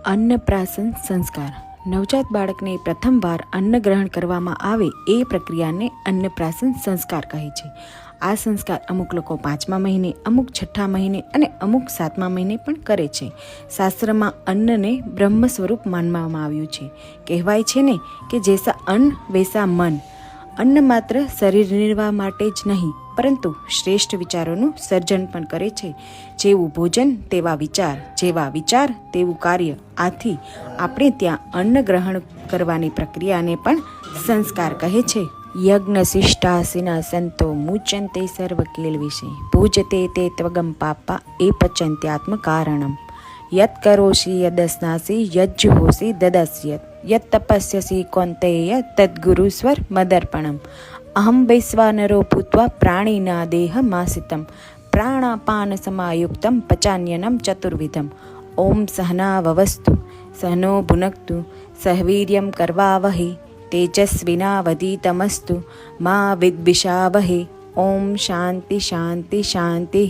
અન્નપ્રાશન સંસ્કાર. નવજાત બાળકને પ્રથમવાર અન્ન ગ્રહણ કરવામાં આવે એ પ્રક્રિયાને અન્નપ્રાશન સંસ્કાર કહે છે. આ સંસ્કાર અમુક લોકો 5મા મહિને, અમુક 6ઠા મહિને અને અમુક 7મા મહિને પણ કરે છે. શાસ્ત્રમાં અન્નને બ્રહ્મ સ્વરૂપ માનવામાં આવ્યું છે. કહેવાય છે ને કે જૈસા અન્ન વૈસા મન. અન્ન માત્ર શરીર નિર્વાહ માટે જ નહીં, પરંતુ શ્રેષ્ઠ વિચારોનું સર્જન પણ કરે છે. જેવું ભોજન તેવા વિચાર, જેવા વિચાર તેવું કાર્ય. આથી આપણે ત્યાં અન્ન ગ્રહણ કરવાની પ્રક્રિયાને પણ સંસ્કાર કહે છે. યજ્ઞ શિષ્ટાસીના સંતો મુચંતે સર્વ કેલ વિશે પૂજતે તે ત્વગમ પાપા એ પચંત્યાત્મ કારણમ. યત કરોષી યદસ્નાસી યજ્જુહોસી દદસ્યત યત તપસ્યસી કૌંતેય તદ્ગુરુસ્વર મદર્પણમ. અહમ વૈશ્વાનરો ભૂત્વા પ્રાણીના દેહમાસિતમ પ્રાણાપાન સમાયુક્તમ પચાન્યનમ ચતુર્વિધમ. ઓમ સહનાવવસ્તુ સહનો ભુનક્તુ સહવીર્યમ કરવાવહે તેજસ્વિનાવધીતમસ્તુ મા વિદ્વિષાવહે. ઓમ શાંતિ શાંતિ શાંતિ.